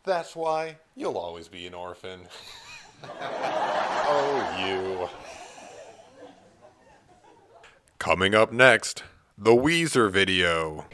That's why you'll always be an orphan. Oh, you. Coming up next, the Weezer video.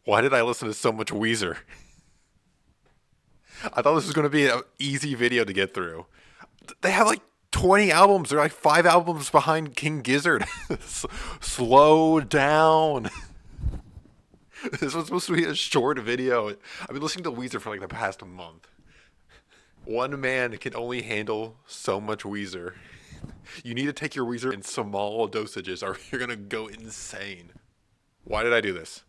Why did I listen to so much Weezer? I thought this was going to be an easy video to get through. They have like 20 albums. They're like 5 albums behind King Gizzard. Slow down. This was supposed to be a short video. I've been listening to Weezer for like the past month. One man can only handle so much Weezer. You need to take your Weezer in small dosages or you're going to go insane. Why did I do this?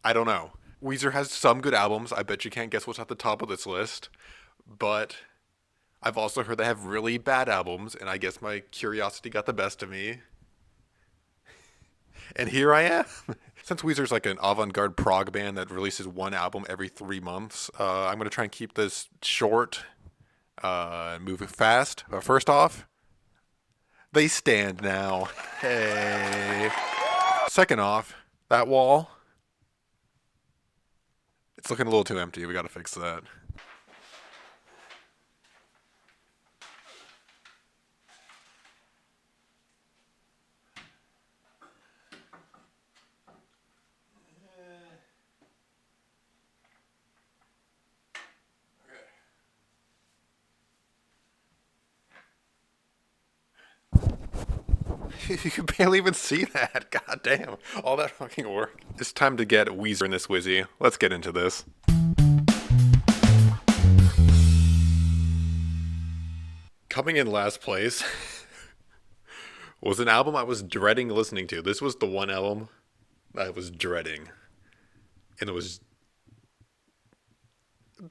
I don't know. Weezer has some good albums. I bet you can't guess what's at the top of this list. But I've also heard they have really bad albums, and I guess my curiosity got the best of me. And here I am. Since Weezer's like an avant-garde prog band that releases one album every 3 months, I'm going to try and keep this short and move it fast. But first off, they stand now. Hey. Second off, that wall, it's looking a little too empty. We got to fix that. You can barely even see that. God damn. All that fucking work. It's time to get Weezer in this Wizzy. Let's get into this. Coming in last place was an album I was dreading listening to. This was the one album I was dreading. And it was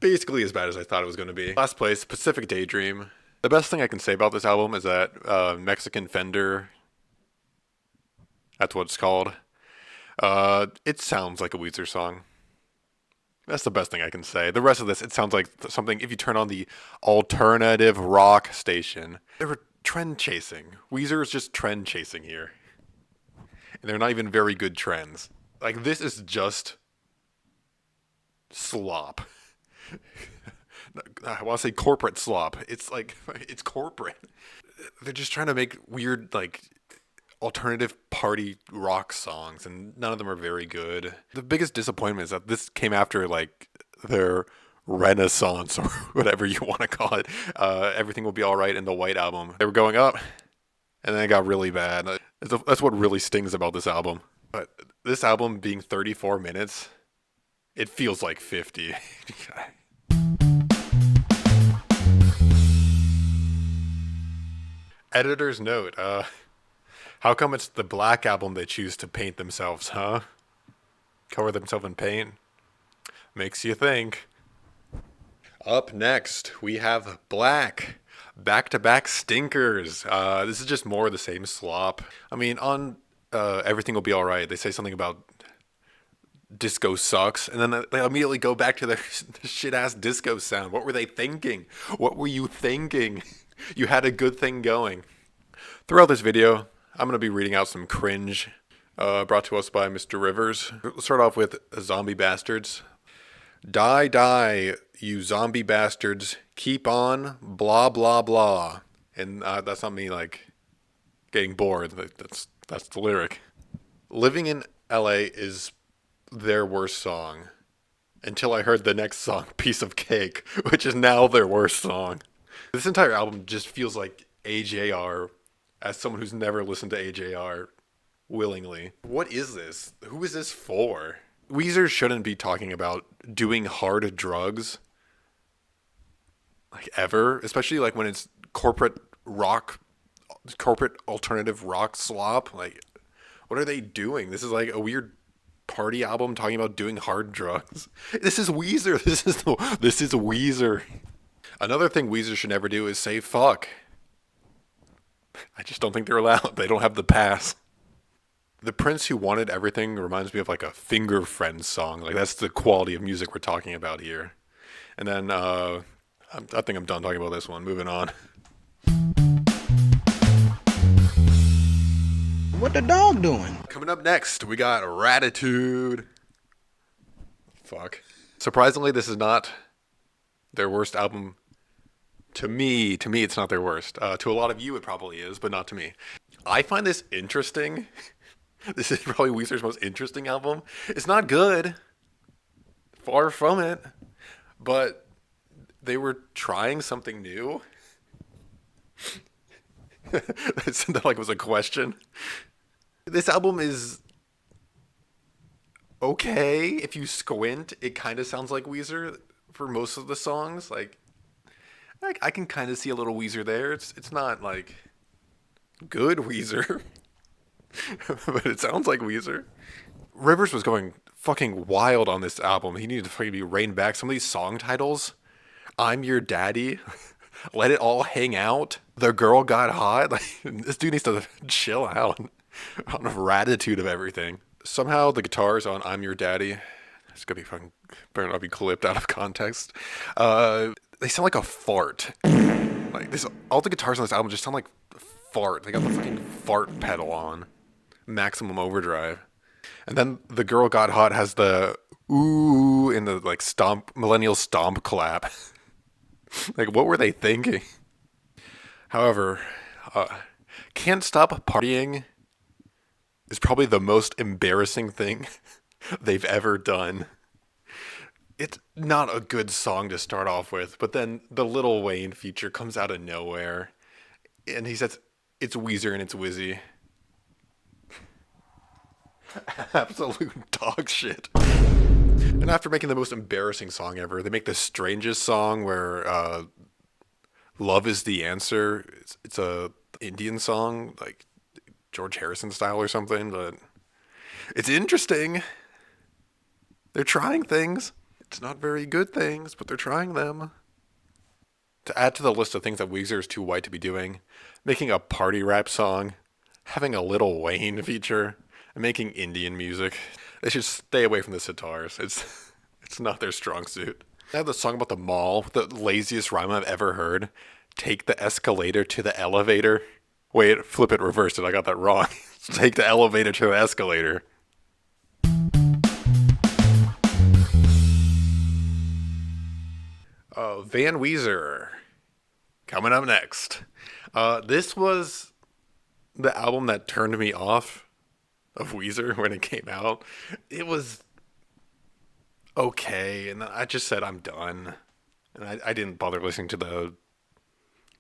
basically as bad as I thought it was going to be. Last place, Pacific Daydream. The best thing I can say about this album is that Mexican Fender, that's what it's called. It sounds like a Weezer song. That's the best thing I can say. The rest of this, it sounds like something, if you turn on the alternative rock station. They were trend chasing. Weezer is just trend chasing here. And they're not even very good trends. Like, this is just slop. I want to say corporate slop. It's like, it's corporate. They're just trying to make weird, like, alternative party rock songs, and none of them are very good. The biggest disappointment is that this came after, like, their renaissance, or whatever you want to call it. Everything Will Be Alright in the White Album. They were going up, and then it got really bad. That's what really stings about this album. But this album being 34 minutes, it feels like 50. Editor's note, how come it's the Black Album they choose to paint themselves, huh? Cover themselves in paint? Makes you think. Up next, we have Black. Back-to-back stinkers. This is just more of the same slop. I mean, on Everything Will Be Alright, they say something about disco sucks, and then they immediately go back to their shit-ass disco sound. What were they thinking? What were you thinking? You had a good thing going. Throughout this video, I'm going to be reading out some cringe brought to us by Mr. Rivers. Let's start off with Zombie Bastards. Die, die, you zombie bastards. Keep on, blah, blah, blah. And that's not me, like, getting bored. That's the lyric. Living in LA is their worst song. Until I heard the next song, Piece of Cake, which is now their worst song. This entire album just feels like AJR, as someone who's never listened to AJR willingly. What is this? Who is this for? Weezer shouldn't be talking about doing hard drugs, like, ever. Especially, like, when it's corporate rock, corporate alternative rock slop. Like, what are they doing? This is like a weird party album talking about doing hard drugs. This is Weezer. This is Weezer. Another thing Weezer should never do is say fuck. I just don't think they're allowed. They don't have the pass. The Prince Who Wanted Everything reminds me of like a Finger Friends song. Like that's the quality of music we're talking about here. And then I think I'm done talking about this one. Moving on. What the dog doing? Coming up next, we got Ratitude. Fuck. Surprisingly, this is not their worst album. To me, it's not their worst. To a lot of you, it probably is, but not to me. I find this interesting. This is probably Weezer's most interesting album. It's not good. Far from it. But they were trying something new. That sounded like it was a question. This album is okay. If you squint, it kind of sounds like Weezer for most of the songs. Like I can kind of see a little Weezer there. It's not like good Weezer, but it sounds like Weezer. Rivers was going fucking wild on this album. He needed to fucking be reined back. Some of these song titles, "I'm Your Daddy," "Let It All Hang Out," "The Girl Got Hot." Like this dude needs to chill out on a ratitude of everything. Somehow the guitars on "I'm Your Daddy," it's gonna be fucking better not be clipped out of context. They sound like a fart. Like this, all the guitars on this album just sound like fart. They got the fucking fart pedal on, maximum overdrive. And then "The Girl Got Hot" has the ooh in the like stomp millennial stomp clap. Like what were they thinking? However, "Can't Stop Partying" is probably the most embarrassing thing they've ever done. It's not a good song to start off with, but then the Lil Wayne feature comes out of nowhere, and he says it's Weezer and it's Wizzy. Absolute dog shit. And after making the most embarrassing song ever, they make the strangest song where "Love Is the Answer." It's a Indian song, like George Harrison style or something, but it's interesting. They're trying things. It's not very good things, but they're trying them. To add to the list of things that Weezer is too white to be doing, making a party rap song, having a Lil Wayne feature, and making Indian music. They should stay away from the sitars. It's not their strong suit. I have the song about the mall, the laziest rhyme I've ever heard. "Take the escalator to the elevator." Wait, flip it, reverse it. I got that wrong. Take the elevator to the escalator. Van Weezer. Coming up next. This was the album that turned me off of Weezer when it came out. It was okay, and then I just said I'm done. And I didn't bother listening to the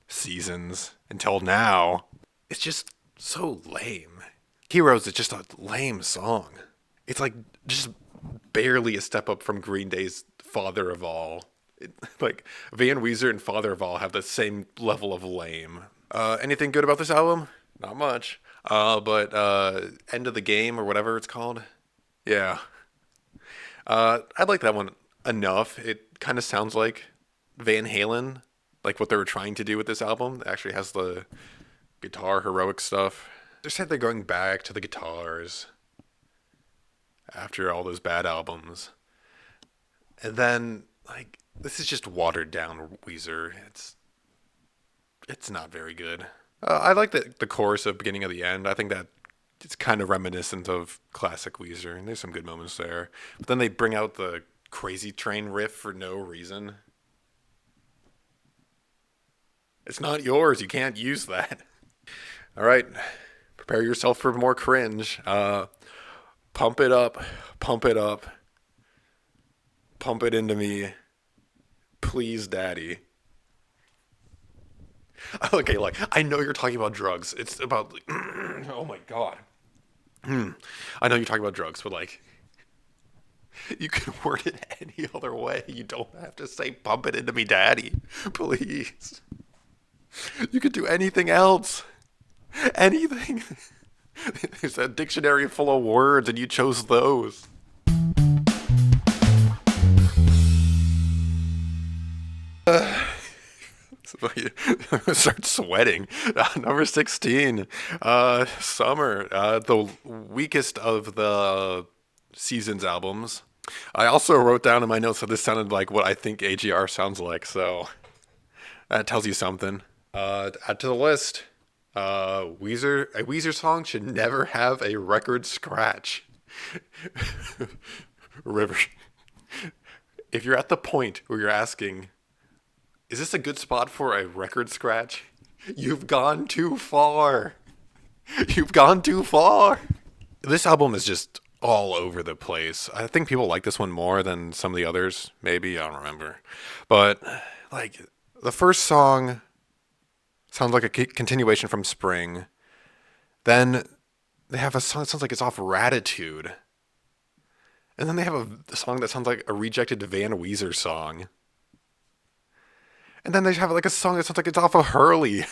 seasons until now. It's just so lame. Heroes is just a lame song. It's like just barely a step up from Green Day's Father of All. Like Van Weezer and Father of All have the same level of lame. Anything good about this album? Not much. But End of the Game or whatever it's called. Yeah. I like that one enough. It kind of sounds like Van Halen, like what they were trying to do with this album. It actually has the guitar heroic stuff. They said they're going back to the guitars after all those bad albums. And then, like, this is just watered down Weezer. It's not very good. I like the chorus of Beginning of the End. I think that it's kind of reminiscent of classic Weezer, and there's some good moments there. But then they bring out the Crazy Train riff for no reason. It's not yours. You can't use that. All right. Prepare yourself for more cringe. Pump it up. Pump it up. Pump it into me. Please, Daddy. Okay, like, I know you're talking about drugs. It's about, like, oh my God. I know you're talking about drugs, but, like, you can word it any other way. You don't have to say, pump it into me, Daddy. Please. You could do anything else. Anything. There's a dictionary full of words, and you chose those. So you start sweating. Number 16, Summer, the weakest of the season's albums. I also wrote down in my notes that this sounded like what I think AGR sounds like, so that tells you something. Add to the list. Weezer. A Weezer song should never have a record scratch. River. If you're at the point where you're asking, is this a good spot for a record scratch? You've gone too far. You've gone too far. This album is just all over the place. I think people like this one more than some of the others. Maybe, I don't remember. But, like, the first song sounds like a continuation from Spring. Then they have a song that sounds like it's off Ratitude. And then they have a song that sounds like a rejected Van Weezer song. And then they have like a song that sounds like it's off of Hurley.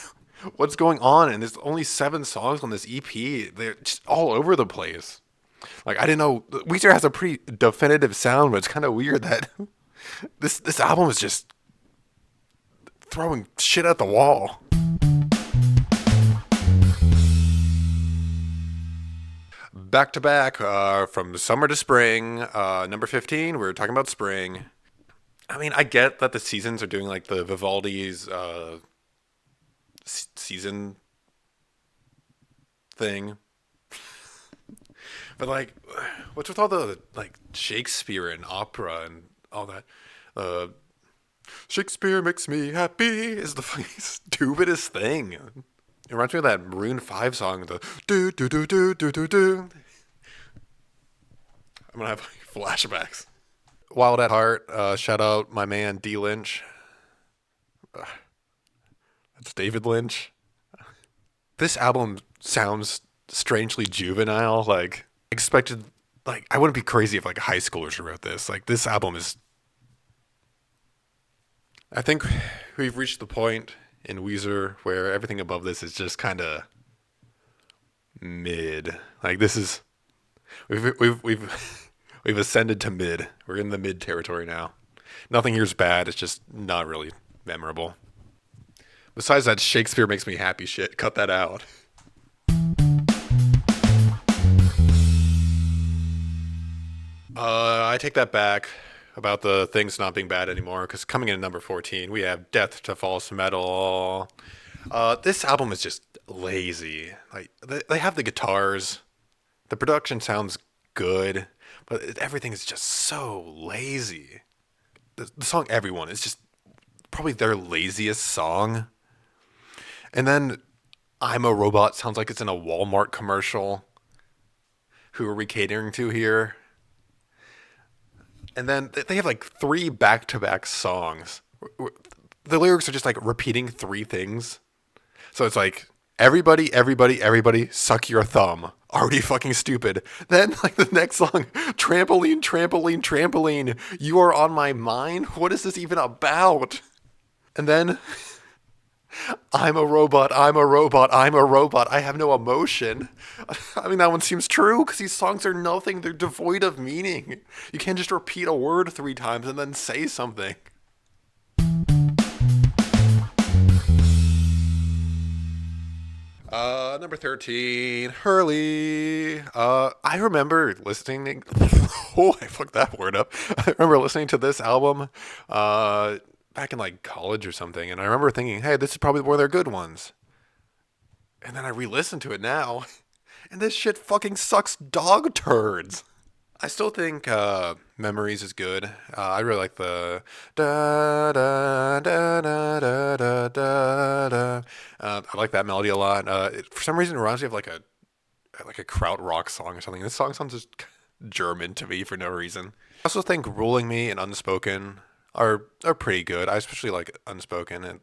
What's going on? And there's only 7 songs on this EP. They're just all over the place. Like, I didn't know Weezer has a pretty definitive sound, but it's kind of weird that this album is just throwing shit at the wall. Back to back, from summer to spring. Number 15, we're talking about spring. I mean, I get that the seasons are doing like the Vivaldi's season thing. But like, what's with all the like Shakespeare and opera and all that? Uh, Shakespeare makes me happy is the stupidest thing. It reminds me of that Maroon 5 song, the do do do do do do do. I'm gonna have like, flashbacks. Wild at Heart, shout out my man D Lynch. That's David Lynch. This album sounds strangely juvenile. Like, expected, like, I wouldn't be crazy if like high schoolers wrote this. Like, this album is. I think we've reached the point in Weezer where everything above this is just kind of mid. Like, this is we've ascended to mid. We're in the mid territory now. Nothing here's bad. It's just not really memorable. Besides that Shakespeare makes me happy shit, cut that out. I take that back about the things not being bad anymore, because coming in at number 14, we have Death to False Metal. This album is just lazy. Like, they have the guitars. The production sounds good, but everything is just so lazy. The song Everyone is just probably their laziest song. And then I'm a Robot sounds like it's in a Walmart commercial. Who are we catering to here? And then they have like 3 back-to-back songs. The lyrics are just like repeating 3 things. So it's like, everybody, everybody, everybody, suck your thumb. Already fucking stupid. Then like the next song, trampoline, trampoline, trampoline. You are on my mind? What is this even about? And then, I'm a robot, I'm a robot, I'm a robot. I have no emotion. I mean, that one seems true because these songs are nothing. They're devoid of meaning. You can't just repeat a word 3 times and then say something. Number 13, Hurley. I remember listening. Oh, I fucked that word up. I remember listening to this album back in like college or something, and I remember thinking, hey, this is probably one of their good ones. And then I re-listened to it now, and this shit fucking sucks dog turds. I still think Memories is good. I really like the da da da da da da da da. I like that melody a lot. For some reason, it reminds me of like a krautrock song or something. This song sounds just German to me for no reason. I also think Ruling Me and Unspoken are pretty good. I especially like Unspoken and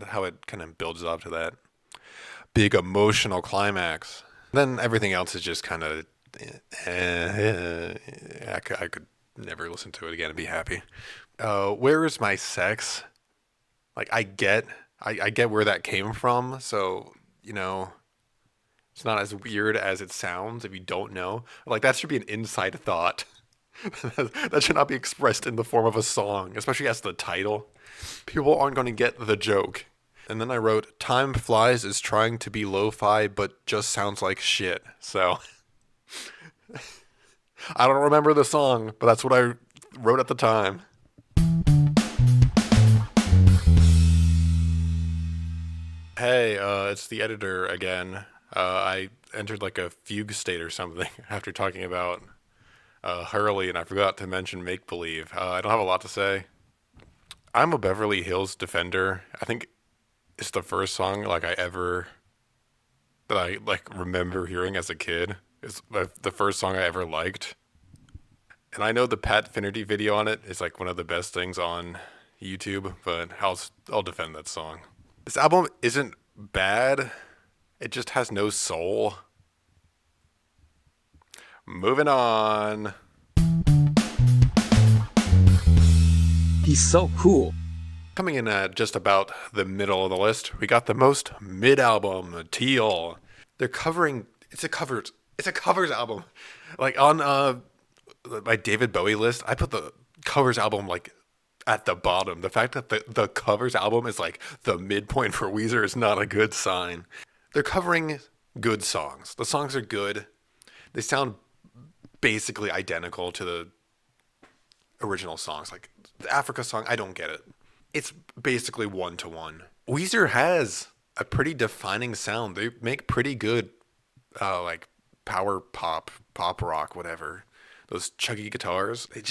how it kind of builds up to that big emotional climax. Then everything else is just kind of. I could never listen to it again and be happy. Where is my sex? Like, I get I get where that came from, so you know it's not as weird as it sounds if you don't know. Like that should be an inside thought. That should not be expressed in the form of a song, especially as the title. People aren't going to get the joke. And then I wrote, "Time Flies is trying to be lo-fi, but just sounds like shit." So I don't remember the song, but that's what I wrote at the time. Hey, it's the editor again. I entered like a fugue state or something after talking about Hurley, and I forgot to mention Make Believe. I don't have a lot to say. I'm a Beverly Hills Defender. I think it's the first song like I ever that I like remember hearing as a kid. It's the first song I ever liked, and I know the Pat Finnerty video on it is like one of the best things on YouTube. But I'll defend that song. This album isn't bad. It just has no soul. Moving on. He's so cool. Coming in at just about the middle of the list, we got the most mid-album, Teal. They're covering. It's a covers album. Like on my David Bowie list, I put the covers album like at the bottom. The fact that the covers album is like the midpoint for Weezer is not a good sign. They're covering good songs. The songs are good. They sound basically identical to the original songs. Like the Africa song, I don't get it. It's basically one to one. Weezer has a pretty defining sound. They make pretty good, like power pop, pop rock, whatever. Those chuggy guitars. They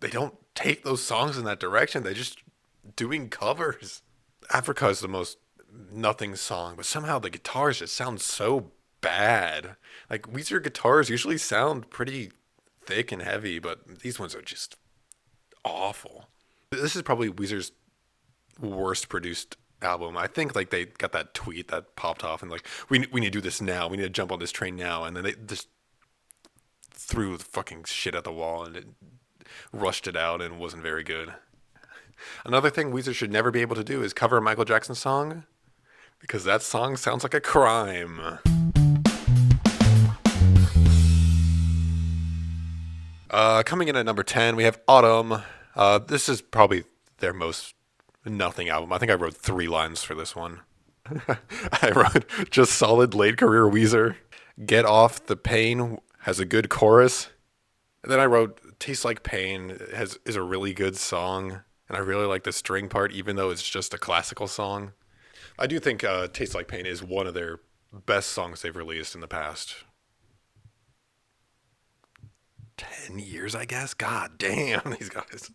don't take those songs in that direction. They're just doing covers. Africa is the most nothing song, but somehow the guitars just sound so bad. Like Weezer guitars usually sound pretty thick and heavy, but these ones are just awful. This is probably Weezer's worst produced album. I think like they got that tweet that popped off and like we need to do this now. We need to jump on this train now, and then they just threw the fucking shit at the wall and it rushed it out and wasn't very good. Another thing Weezer should never be able to do is cover a Michael Jackson song because that song sounds like a crime. Coming in at number 10, we have Autumn. This is probably their most nothing album. I think I wrote 3 lines for this one. I wrote just solid late career Weezer. Get Off the Pain has a good chorus. And then I wrote Tastes Like Pain is a really good song. And I really like the string part, even though it's just a classical song. I do think Tastes Like Pain is one of their best songs they've released in the past 10 years, I guess. God damn, these guys.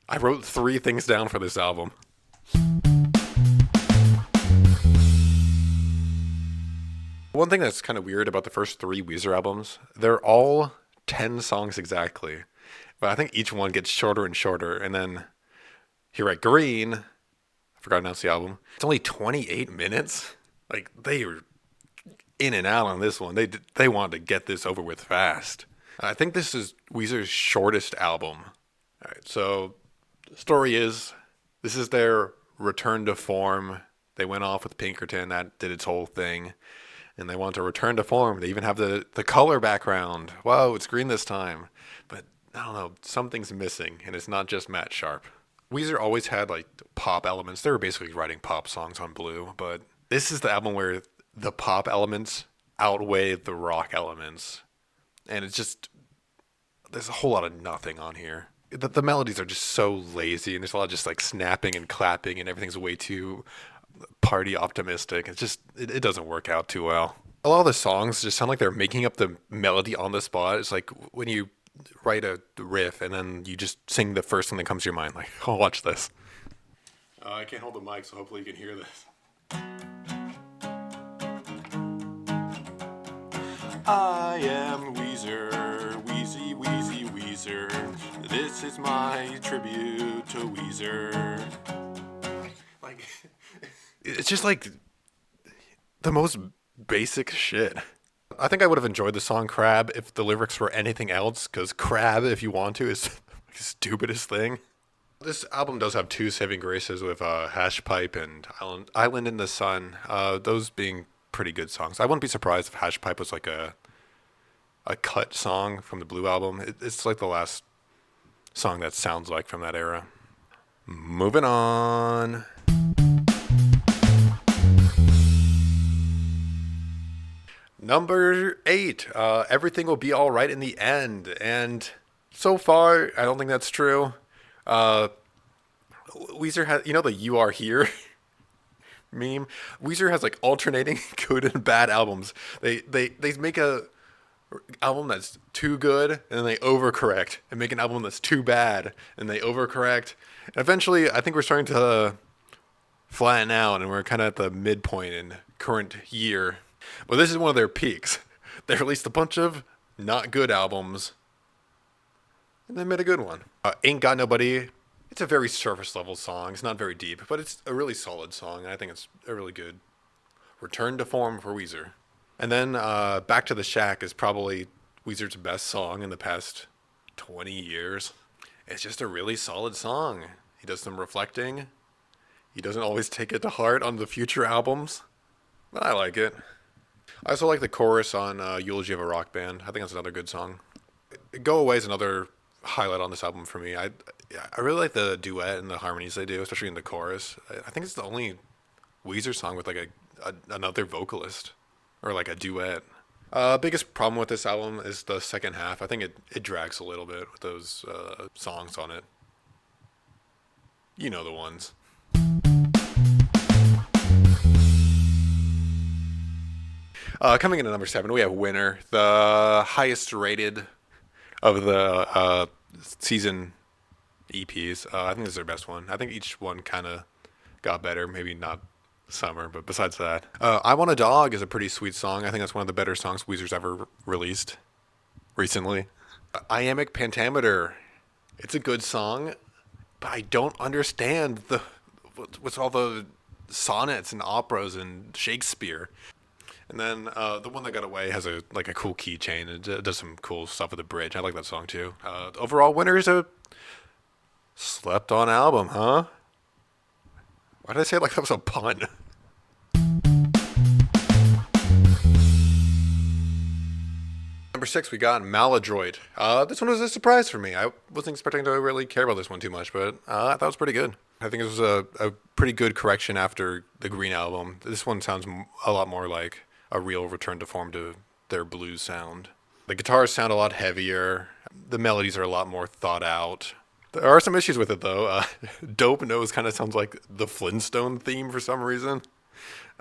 I wrote 3 things down for this album. One thing that's kind of weird about the first 3 Weezer albums, they're all 10 songs exactly. But I think each one gets shorter and shorter. And then here at Green, I forgot to announce the album, it's only 28 minutes. Like, they are in and out on this one. They wanted to get this over with fast. I think this is Weezer's shortest album. All right, so the story is this is their return to form. They went off with Pinkerton. That did its whole thing. And they want to return to form. They even have the color background. Whoa, it's green this time. But I don't know, something's missing, and it's not just Matt Sharp. Weezer always had like pop elements. They were basically writing pop songs on Blue, but this is the album where the pop elements outweigh the rock elements. And it's just, there's a whole lot of nothing on here. The melodies are just so lazy, and there's a lot of just like snapping and clapping, and everything's way too party optimistic. It's just, it doesn't work out too well. A lot of the songs just sound like they're making up the melody on the spot. It's like when you write a riff and then you just sing the first thing that comes to your mind. Like, oh, watch this. I can't hold the mic, so hopefully you can hear this. I am Weezer, Wheezy, Wheezy, Weezer. This is my tribute to Weezer. Like, it's just like the most basic shit. I think I would have enjoyed the song Crab if the lyrics were anything else, because crab, if you want to, is the stupidest thing. This album does have two saving graces with Hash Pipe and Island in the Sun. Those being pretty good songs. I wouldn't be surprised if Hash Pipe was like a cut song from the Blue album. It's like the last song that sounds like from that era. Moving on. Number 8. Everything will be all right in the end. And so far, I don't think that's true. Weezer has, the "You Are Here" meme. Weezer has like alternating good and bad albums. They make a album that's too good and then they overcorrect and make an album that's too bad and they overcorrect. And eventually, I think we're starting to flatten out and we're kind of at the midpoint in current year. But this is one of their peaks. They released a bunch of not good albums and they made a good one. Ain't Got Nobody. It's a very surface level song. It's not very deep, but it's a really solid song. And I think it's a really good return to form for Weezer. And then Back to the Shack is probably Weezer's best song in the past 20 years. It's just a really solid song. He does some reflecting. He doesn't always take it to heart on the future albums, but I like it. I also like the chorus on Eulogy of a Rock Band. I think that's another good song. Go Away is another highlight on this album for me. I really like the duet and the harmonies they do, especially in the chorus. I think it's the only Weezer song with like another vocalist or like a duet. Biggest problem with this album is the second half. I think it drags a little bit with those songs on it. You know the ones. Coming in at number 7, we have Winner, the highest rated of the season EPs. I think this is their best one. I think each one kind of got better. Maybe not Summer, but besides that. I Want a Dog is a pretty sweet song. I think that's one of the better songs Weezer's ever released recently. Iambic Pentameter. It's a good song, but I don't understand what's all the sonnets and operas and Shakespeare. And then the one that got away has a cool keychain. It does some cool stuff with the bridge. I like that song too. Overall, Winner is a slept on album, huh? Why did I say it like that was a pun? Number 6, we got Maladroit. This one was a surprise for me. I wasn't expecting to really care about this one too much, but I thought it was pretty good. I think it was a pretty good correction after the Green album. This one sounds a lot more like a real return to form to their blues sound. The guitars sound a lot heavier. The melodies are a lot more thought out. There are some issues with it though. Dope Nose kind of sounds like the Flintstone theme for some reason.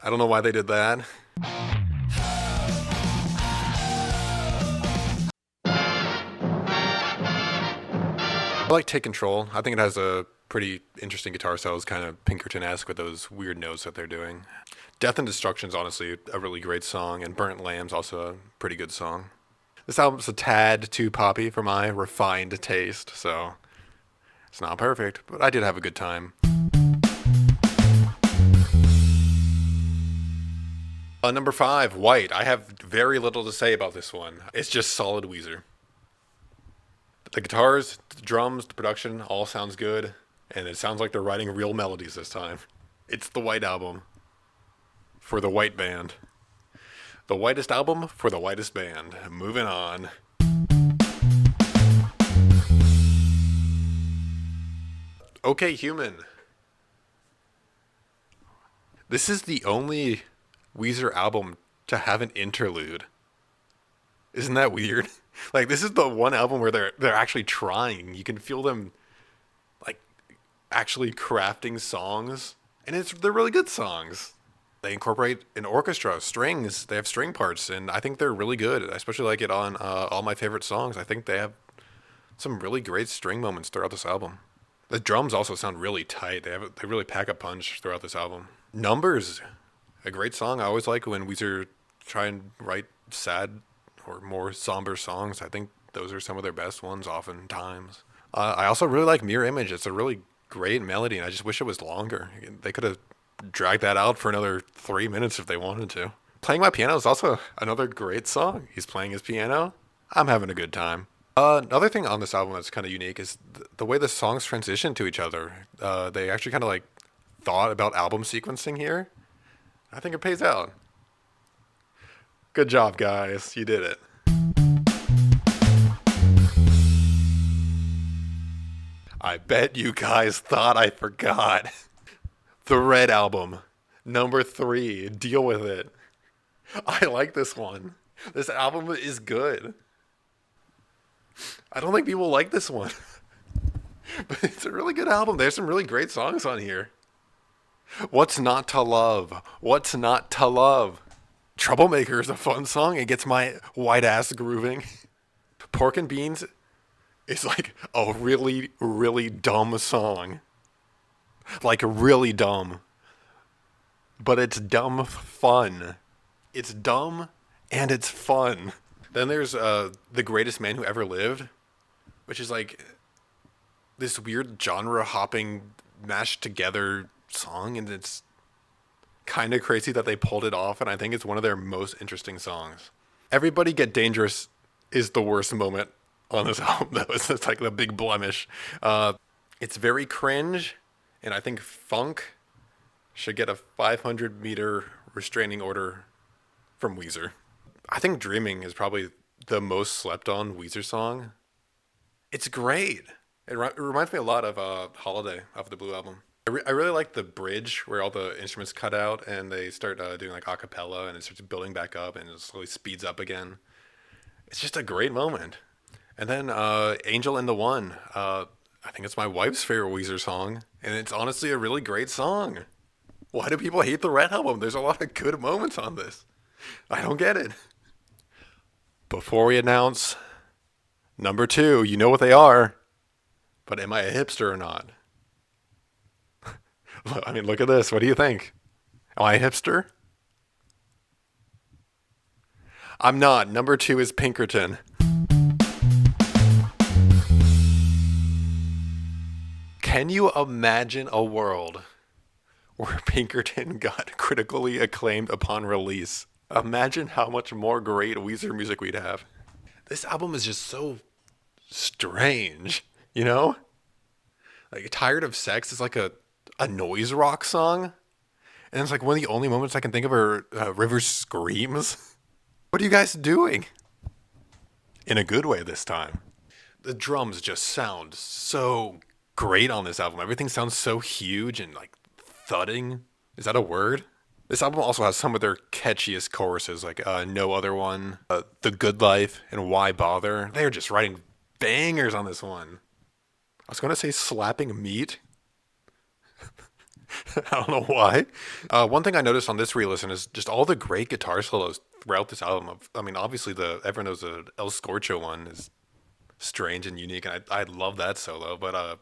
I don't know why they did that. I like Take Control. I think it has a pretty interesting guitar solos, kind of Pinkerton-esque with those weird notes that they're doing. Death and Destruction is honestly a really great song, and Burnt Lamb's also a pretty good song. This album's a tad too poppy for my refined taste, so it's not perfect, but I did have a good time. Number 5, White. I have very little to say about this one. It's just solid Weezer. The guitars, the drums, the production all sounds good, and it sounds like they're writing real melodies this time. It's the White Album for the White Band. The whitest album for the whitest band. Moving on. Okay, Human. This is the only Weezer album to have an interlude. Isn't that weird? Like, this is the one album where they're actually trying. You can feel them like actually crafting songs, and they're really good songs. They incorporate an orchestra, strings. They have string parts, and I think they're really good. I especially like it on All My Favorite Songs. I think they have some really great string moments throughout this album. The drums also sound really tight. They really pack a punch throughout this album. Numbers, a great song. I always like when Weezer try and write sad or more somber songs. I think those are some of their best ones oftentimes. I also really like Mirror Image. It's a really great melody, and I just wish it was longer. They could have dragged that out for another 3 minutes if they wanted to. Playing My Piano is also another great song. He's playing his piano. I'm having a good time. Another thing on this album that's kind of unique is the way the songs transition to each other. They actually kind of like thought about album sequencing here. I think it pays out. Good job, guys. You did it. I bet you guys thought I forgot. The Red Album, number 3. Deal with it. I like this one. This album is good. I don't think people like this one. But it's a really good album. There's some really great songs on here. What's Not to Love? What's Not to Love? Troublemaker is a fun song. It gets my white ass grooving. Pork and Beans is like a really, really dumb song. Like really dumb. But it's dumb fun. It's dumb and it's fun. Then there's The Greatest Man Who Ever Lived, which is like this weird genre hopping mashed together song, and it's kind of crazy that they pulled it off, and I think it's one of their most interesting songs. Everybody Get Dangerous is the worst moment on this album, though. It's like the big blemish. It's very cringe, and I think Funk should get a 500-meter restraining order from Weezer. I think Dreaming is probably the most slept on Weezer song. It's great. It reminds me a lot of Holiday off the Blue Album. I really like the bridge where all the instruments cut out and they start doing like a cappella and it starts building back up and it slowly speeds up again. It's just a great moment. And then Angel and the One. I think it's my wife's favorite Weezer song, and it's honestly a really great song. Why do people hate the Red Album? There's a lot of good moments on this. I don't get it. Before we announce number 2, you know what they are. But am I a hipster or not? I mean, look at this. What do you think? Am I a hipster? I'm not. Number 2 is Pinkerton. Can you imagine a world where Pinkerton got critically acclaimed upon release? Imagine how much more great Weezer music we'd have. This album is just so strange, you know? Like, Tired of Sex is like a noise rock song. And it's like one of the only moments I can think of are River's screams. What are you guys doing? In a good way this time. The drums just sound so great on this album. Everything sounds so huge and like thudding. Is that a word? This album also has some of their catchiest choruses, like No Other One, The Good Life, and Why Bother. They're just writing bangers on this one. I was going to say slapping meat. I don't know why. One thing I noticed on this re-listen is just all the great guitar solos throughout this album. I mean, obviously everyone knows the El Scorcho one is strange and unique, and I love that solo. But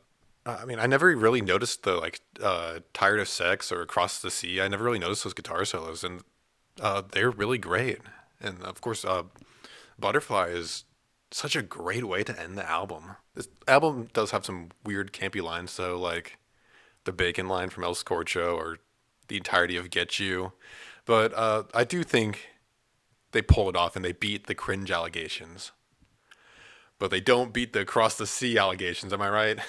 I mean, I never really noticed the like Tired of Sex or Across the Sea. I never really noticed those guitar solos, and they're really great. And of course, Butterfly is such a great way to end the album. This album does have some weird campy lines, though, like the bacon line from El Scorcho or the entirety of Get You. But I do think they pull it off and they beat the cringe allegations. But they don't beat the Across the Sea allegations, am I right?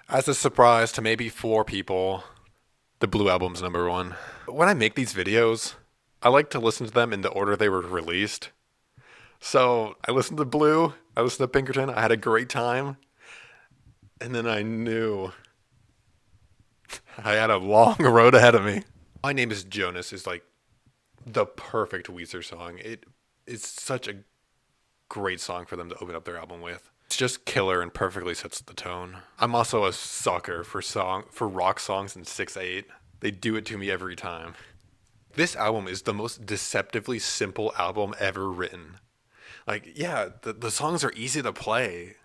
As a surprise to maybe 4 people, the Blue Album's number 1. When I make these videos, I like to listen to them in the order they were released. So I listened to Blue, I listened to Pinkerton, I had a great time, and then I knew I had a long road ahead of me. My Name is Jonas is like the perfect Weezer song. It is such a great song for them to open up their album with. It's just killer and perfectly sets the tone. I'm also a sucker for rock songs in 6/8. They do it to me every time. This album is the most deceptively simple album ever written. Like, yeah, the songs are easy to play.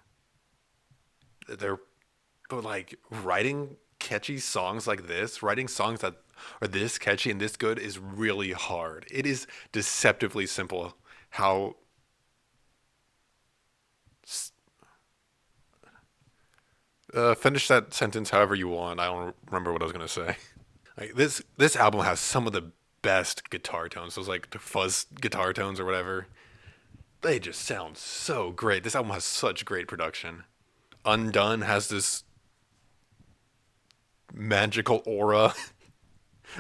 But like writing catchy songs like this, writing songs that are this catchy and this good is really hard. It is deceptively simple how finish that sentence however you want. I don't remember what I was gonna say. Like this album has some of the best guitar tones. Those like the fuzz guitar tones or whatever. They just sound so great. This album has such great production. Undone has this magical aura.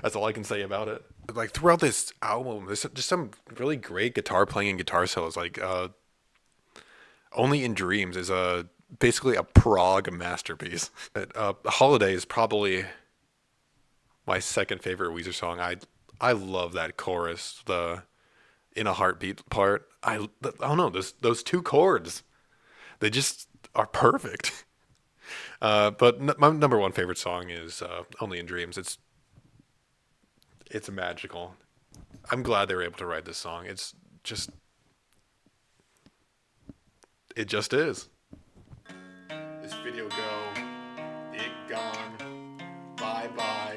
That's all I can say about it. Like throughout this album, there's just some really great guitar playing and guitar solos. Like "Only in Dreams" is a basically a prog masterpiece. "Holiday" is probably my second favorite Weezer song. I love that chorus, the "In a Heartbeat" part. I don't know, those two chords, they just are perfect. But my number one favorite song is "Only in Dreams." It's magical. I'm glad they were able to write this song. Just it just is. This video go, it gone, bye bye.